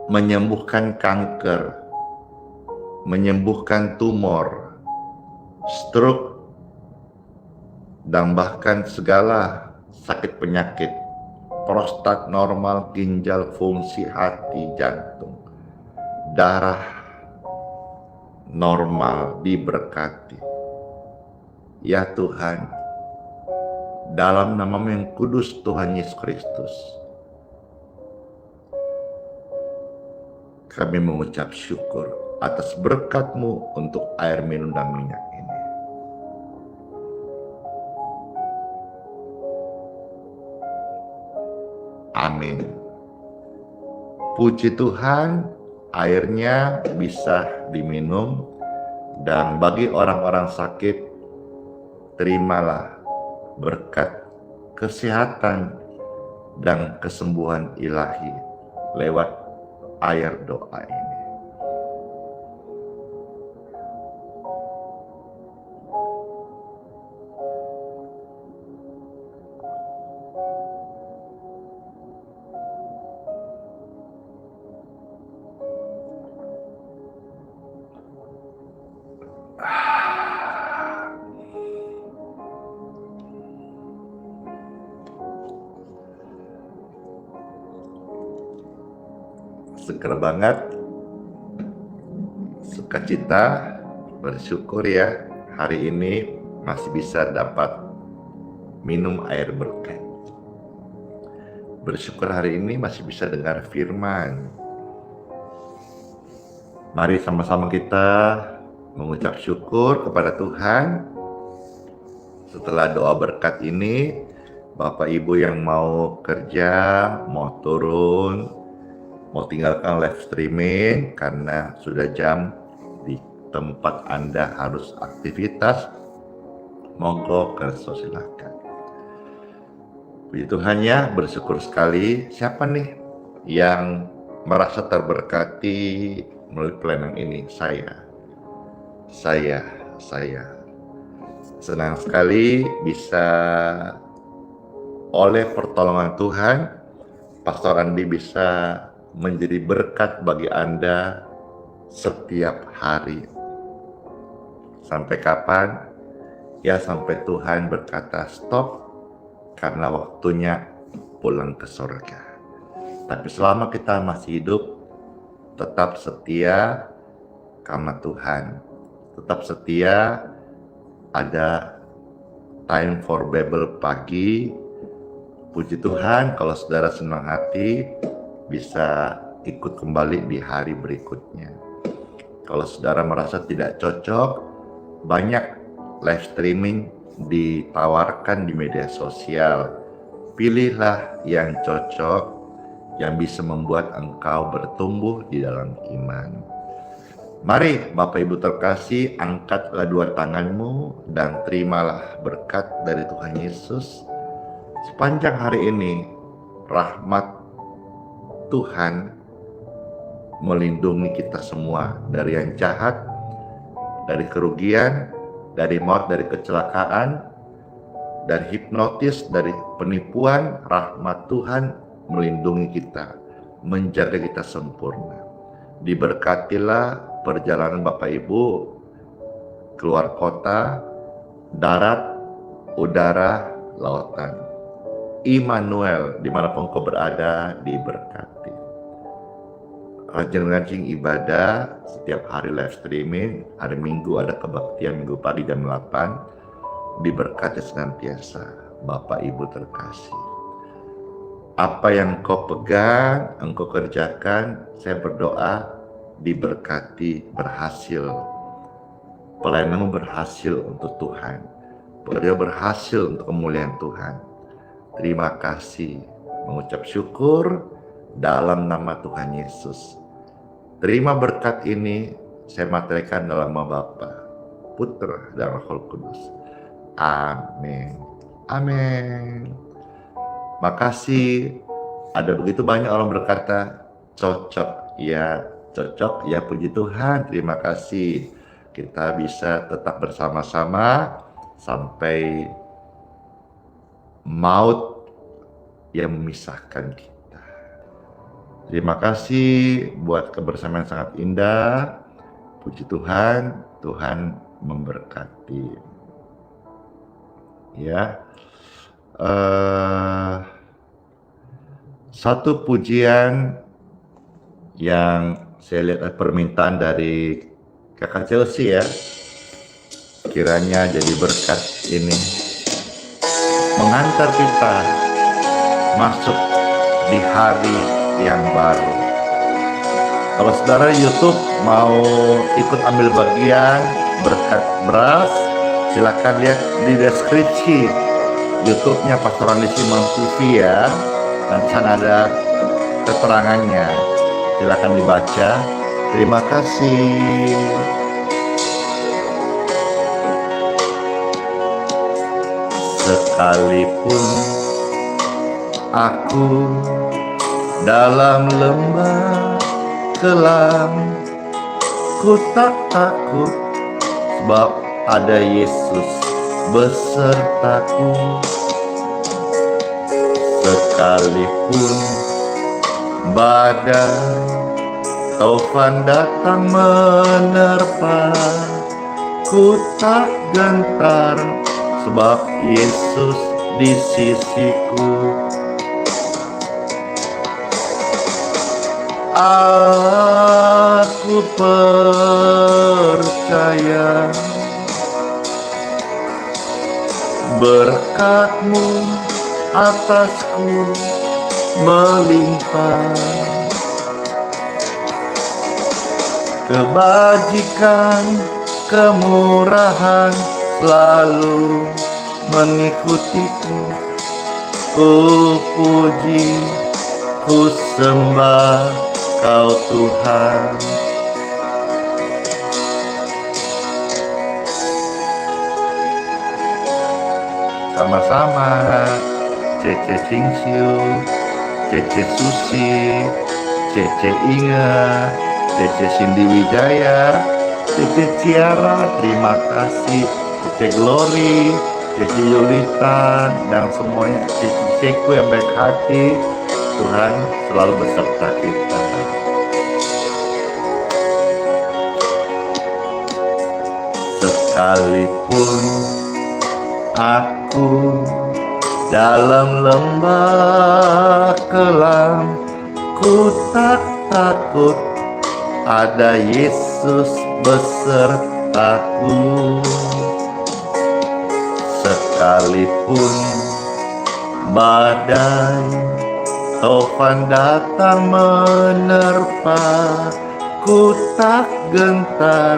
menyembuhkan kanker, menyembuhkan tumor, stroke, dan bahkan segala sakit penyakit, prostat normal, ginjal, fungsi hati, jantung, darah normal diberkati. Ya Tuhan, dalam nama-Mu yang kudus Tuhan Yesus Kristus, kami mengucap syukur atas berkat-Mu untuk air minum dan minyak ini. Amin. Puji Tuhan, airnya bisa diminum, dan bagi orang-orang sakit, terimalah berkat kesehatan dan kesembuhan ilahi lewat air doa ini. Seger banget, sukacita, bersyukur ya hari ini masih bisa dapat minum air berkat. Bersyukur hari ini masih bisa dengar firman. Mari sama-sama kita mengucap syukur kepada Tuhan. Setelah doa berkat ini, Bapak Ibu yang mau kerja, mau turun, mau tinggalkan live streaming karena sudah jam di tempat Anda harus aktivitas, monggo silakan. Puji Tuhan ya, bersyukur sekali. Siapa nih yang merasa terberkati melalui pelayanan ini? Saya senang sekali bisa oleh pertolongan Tuhan, Pastor Andi bisa menjadi berkat bagi Anda setiap hari. Sampai kapan? Ya sampai Tuhan berkata stop karena waktunya pulang ke surga. Tapi selama kita masih hidup, tetap setia karena Tuhan. Tetap setia, ada time for Bible pagi. Puji Tuhan kalau saudara senang hati bisa ikut kembali di hari berikutnya. Kalau saudara merasa tidak cocok, banyak live streaming ditawarkan di media sosial. Pilihlah yang cocok, yang bisa membuat engkau bertumbuh di dalam iman. Mari Bapak Ibu terkasih, angkatlah dua tanganmu dan terimalah berkat dari Tuhan Yesus. Sepanjang hari ini, rahmat Tuhan melindungi kita semua dari yang jahat, dari kerugian, dari maut, dari kecelakaan, dari hipnotis, dari penipuan. Rahmat Tuhan melindungi kita, menjaga kita sempurna. Diberkatilah perjalanan Bapak Ibu keluar kota, darat, udara, lautan. Immanuel, dimanapun kau berada, diberkati. Rajin-rajin ibadah setiap hari live streaming. Hari Minggu ada kebaktian Minggu pagi jam 8. Diberkati senantiasa Bapak Ibu terkasih. Apa yang kau pegang, engkau kerjakan, saya berdoa diberkati, berhasil. Pelayananmu berhasil untuk Tuhan. Pekerja berhasil untuk kemuliaan Tuhan. Terima kasih, mengucap syukur dalam nama Tuhan Yesus. Terima berkat ini, saya materikan dalam nama Bapa, Putra, dan Roh Kudus. Amin. Amin. Makasih. Ada begitu banyak orang berkata, cocok. Ya, cocok. Ya, puji Tuhan. Terima kasih. Kita bisa tetap bersama-sama sampai maut yang memisahkan kita. Terima kasih buat kebersamaan yang sangat indah. Puji Tuhan, Tuhan memberkati. Ya, satu pujian yang saya lihat permintaan dari Kakak Chelsea ya. Kiranya jadi berkat ini mengantar kita masuk di hari yang baru. Kalau saudara YouTube mau ikut ambil bagian berkat beras, silakan lihat di deskripsi YouTube-nya Pastor Andi Simon TV ya. Dan sana ada keterangannya. Silakan dibaca. Terima kasih. Sekalipun aku dalam lembah kelam, ku tak takut sebab ada Yesus besertaku. Sekalipun badai taufan datang menerpa, ku tak gentar sebab Yesus di sisiku. Aku percaya berkat-Mu atasku melimpah, kebajikan, kemurahan selalu mengikutiku. Ku puji, ku sembah Kau Tuhan. Sama-sama. Cece Cingsiu, Cece Susi, Cece Inga, Cece Cindy Wijaya, Cece Ciara, terima kasih. Cece Glory, Cece Yulita, dan semuanya Cece-ceceku yang baik hati. Tuhan selalu beserta kita. Sekalipun aku dalam lembah kelam, ku tak takut, ada Yesus besertaku. Sekalipun badai taufan datang menerpa, ku tak gentar,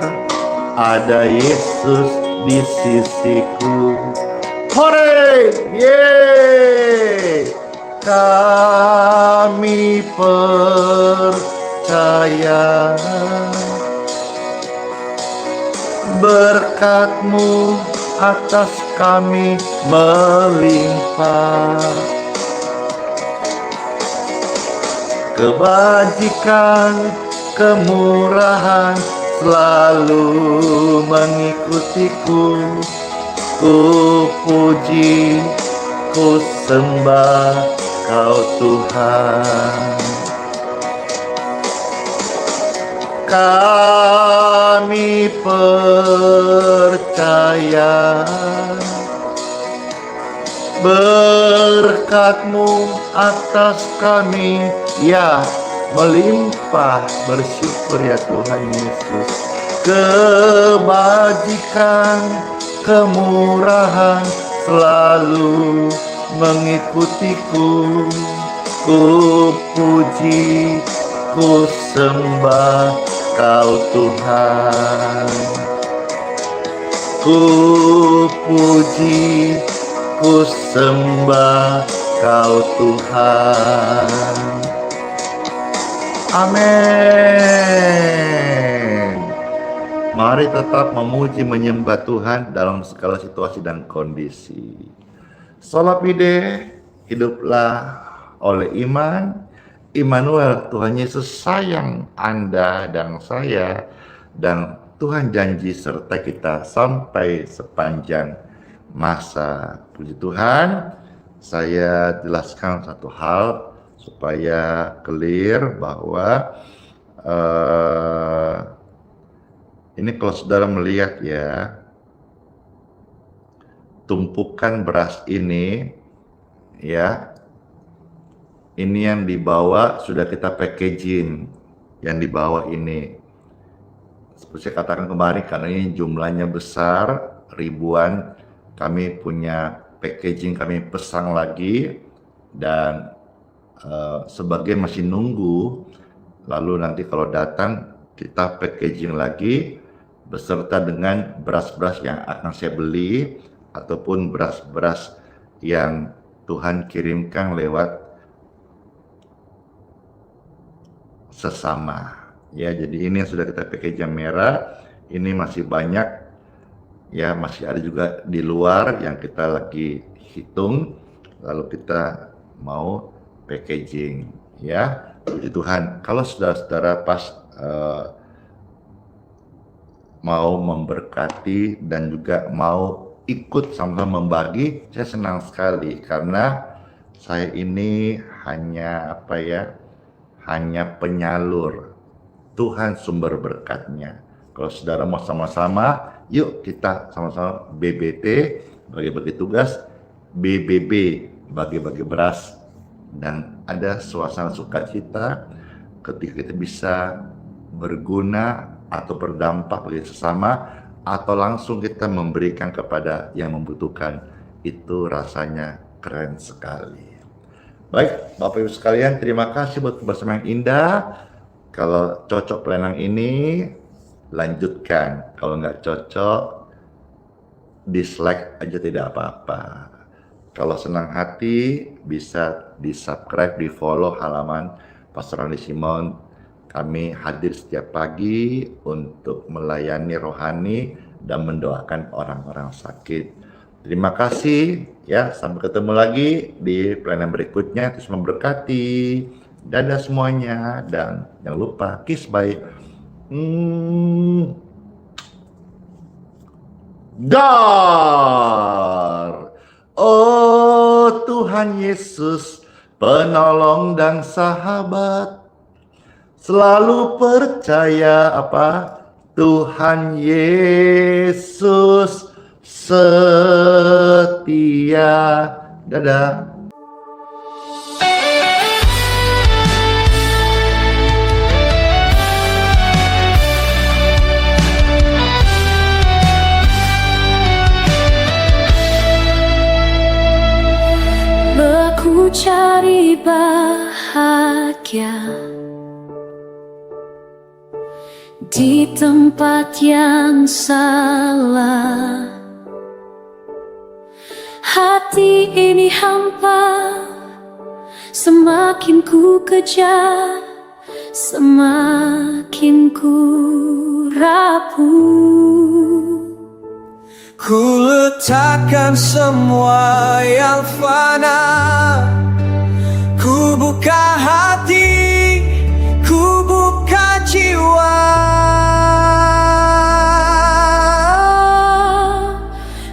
ada Yesus di sisiku. Hore! Yeay! Kami percaya berkat-Mu atas kami melimpah. Kebajikan, kemurahan selalu mengikutiku. Ku puji, ku sembah Kau Tuhan. Kami percaya berkat-Mu atas kami, ya melimpah. Bersyukur ya Tuhan Yesus. Kebajikan, kemurahan selalu mengikutiku. Ku puji, ku sembah Kau Tuhan. Ku puji, ku sembah Kau Tuhan. Amin. Mari tetap memuji menyembah Tuhan dalam segala situasi dan kondisi. Sola Fide, hiduplah oleh iman. Immanuel, Tuhan Yesus sayang Anda dan saya, dan Tuhan janji serta kita sampai sepanjang masa. Puji Tuhan, saya jelaskan satu hal supaya clear bahwa ini kalau saudara melihat ya, tumpukan beras ini ya, ini yang dibawa sudah kita packaging, yang dibawa ini. Seperti saya katakan kemarin, karena ini jumlahnya besar, ribuan, kami punya packaging, kami pesan lagi, dan sebagian masih nunggu. Lalu nanti kalau datang, kita packaging lagi, beserta dengan beras-beras yang akan saya beli, ataupun beras-beras yang Tuhan kirimkan lewat sesama. Ya, jadi ini yang sudah kita package yang merah, ini masih banyak, ya masih ada juga di luar yang kita lagi hitung, lalu kita mau packaging, ya. Puji Tuhan. Kalau saudara-saudara pas mau memberkati dan juga mau ikut sama-sama membagi, saya senang sekali karena saya ini hanya hanya penyalur. Tuhan sumber berkatnya. Kalau saudara mau sama-sama, yuk kita sama-sama BBT, bagi-bagi tugas, BBB, bagi-bagi beras, dan ada suasana sukacita ketika kita bisa berguna atau berdampak bagi sesama, atau langsung kita memberikan kepada yang membutuhkan. Itu rasanya keren sekali. Baik, Bapak Ibu sekalian, terima kasih buat kebersamaan yang indah. Kalau cocok pelayanan ini, lanjutkan. Kalau nggak cocok, dislike aja, tidak apa-apa. Kalau senang hati, bisa di-subscribe, di-follow halaman Pastor Randy Simon Kami hadir setiap pagi untuk melayani rohani dan mendoakan orang-orang sakit. Terima kasih ya, sampai ketemu lagi di pelayanan berikutnya. Terus memberkati. Dadah semuanya, dan jangan lupa kiss by Dar. Oh Tuhan Yesus, penolong dan sahabat, selalu percaya apa? Tuhan Yesus setia. Dadah. Aku cari bahagia di tempat yang salah. Hati ini hampa, semakin ku kejar, semakin ku rapuh. Ku letakkan semua yang fana, ku buka hati, ku buka jiwa.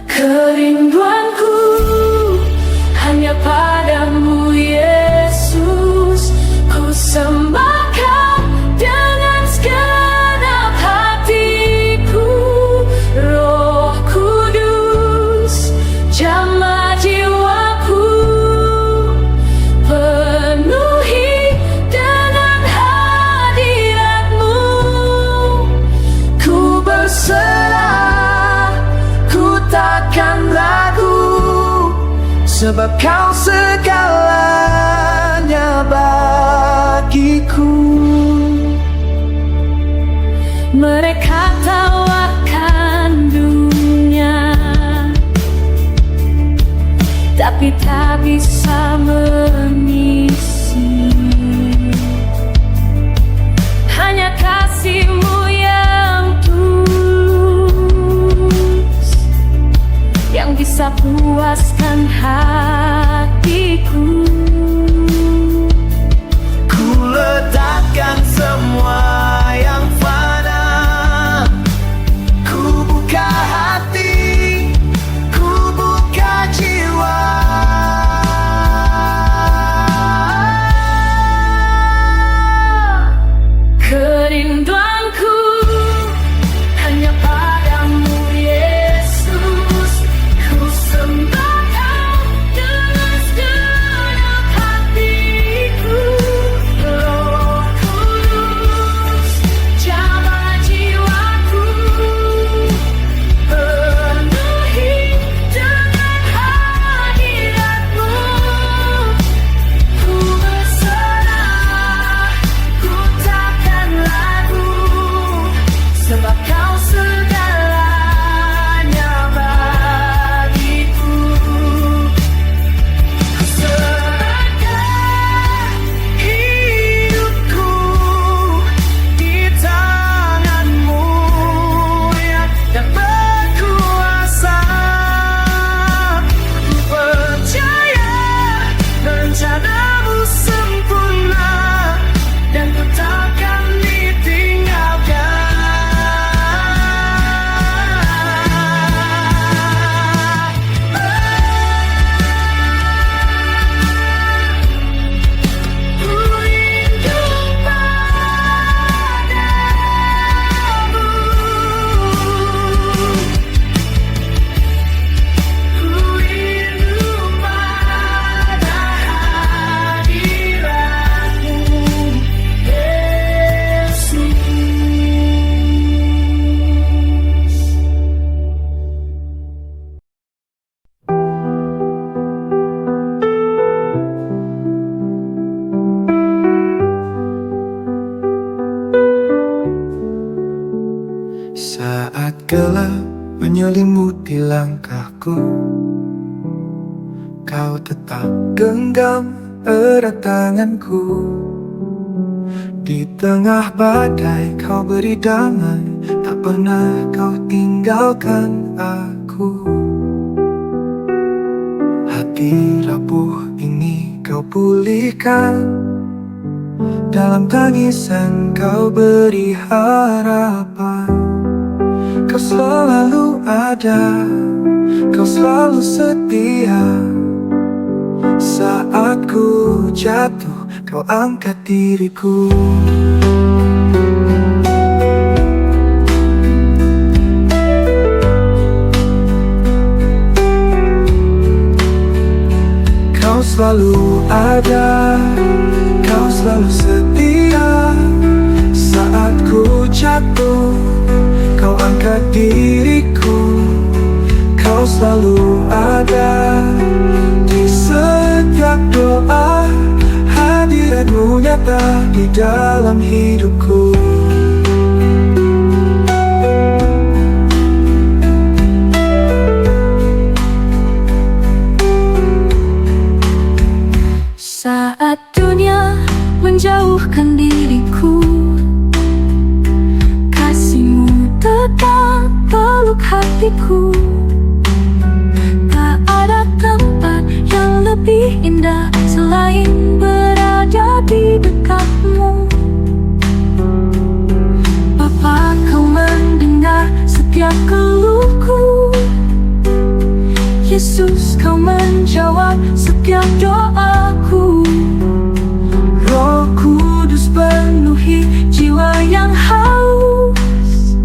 Kerinduanku hanya padamu Yesus, ku sembahkan dengan segenap hatiku. Roh Kudus jamah jiwaku, penuhi dengan hadirat-Mu. Ku berserah, ku takkan ragu, Sebab Kau segalanya bagiku. mereka tawarkan dunia, tapi tak bisa mengisi. Hanya kasih-Mu yang tulus yang bisa puaskan hatiku. Ku letakkan semua yang fana, ku buka hati, ku buka jiwa. Kerinduanku hanya padamu Yesus, ku sembahkan dengan segenap hatiku. Roh Kudus jamah jiwaku, penuhi dengan hadirat-Mu. Ku berserah, ku takkan ragu, sebab Kau segalanya bagiku. Ku serahkan hidupku di tangan-Mu yang tak berkuasa. Ku percaya rencana-Mu sempurna, dan ku takkan ditinggalkan. Ku rindu padamu, ku rindu pada hadirat-Mu, Yesus. Saat gelap menyelimuti langkahku, Kau tetap genggam erat tanganku. Di tengah badai kau beri damai, tak pernah kau tinggalkan aku. Hati rapuh ini kau pulihkan, dalam tangisan kau beri harapan. Kau selalu ada, kau selalu setia. Saat ku jatuh, kau angkat diriku. Kau selalu ada, kau selalu setia. Saat ku jatuh, kau angkat diriku. Kau selalu ada di setiap doa. Hadiratmu nyata di dalam hidupku. Saat dunia menjauhkan diriku, kasih-Mu tetap peluk hatiku. Tak ada tempat yang lebih indah selain berada di dekat-Mu. Bapa, Kau mendengar setiap keluhku. Yesus, Kau menjawab setiap doaku. Roh Kudus penuhi jiwa yang haus.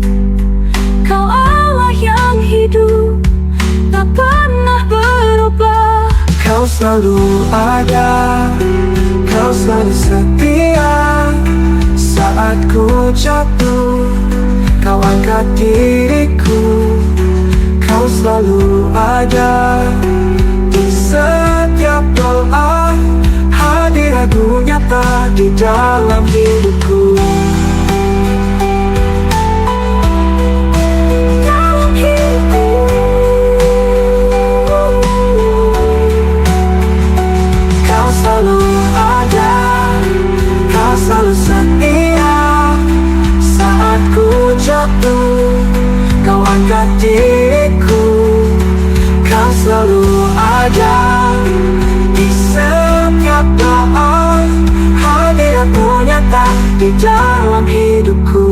Kau Allah yang hidup, tak pernah berubah. Kau selalu ada, kau selalu setia. Saat ku jatuh, kau angkat diriku. Kau selalu ada di setiap doa. Hadirat-Mu nyata di dalam hidupku. Dalam hidupku. Kau selalu ada, kau selalu setia. Saat ku jatuh, kau angkat diriku. Kau selalu ada di setiap doa. Hadirat-Mu nyata di dalam hidupku.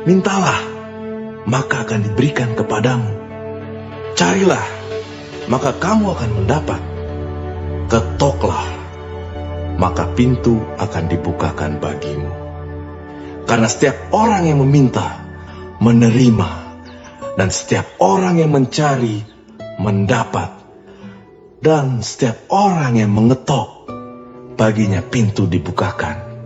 Mintalah, maka akan diberikan kepadamu. Carilah, maka kamu akan mendapat. Ketoklah, maka pintu akan dibukakan bagimu. Karena setiap orang yang meminta, menerima, dan setiap orang yang mencari, mendapat. Dan setiap orang yang mengetok, baginya pintu dibukakan.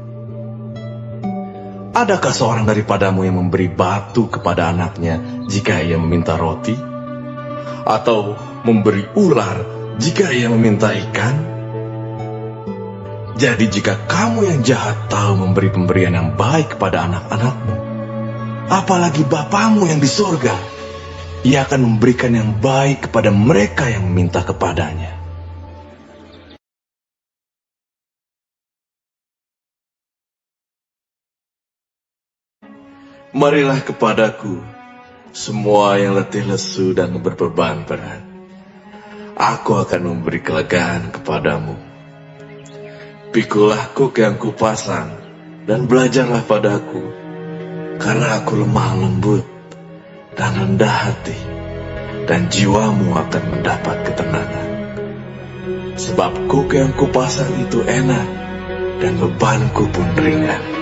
Adakah seorang daripadamu yang memberi batu kepada anaknya jika ia meminta roti? Atau memberi ular jika ia meminta ikan? Jadi jika kamu yang jahat tahu memberi pemberian yang baik kepada anak-anakmu, apalagi Bapamu yang di surga, Ia akan memberikan yang baik kepada mereka yang meminta kepadanya. Marilah kepadaku, semua yang letih lesu dan berbeban berat. Aku akan memberi kelegaan kepadamu. Pikulah kuk yang kupasang, dan belajarlah padaku, karena aku lemah lembut dan rendah hati, dan jiwamu akan mendapat ketenangan. Sebab kuk yang kupasang itu enak, dan bebanku pun ringan.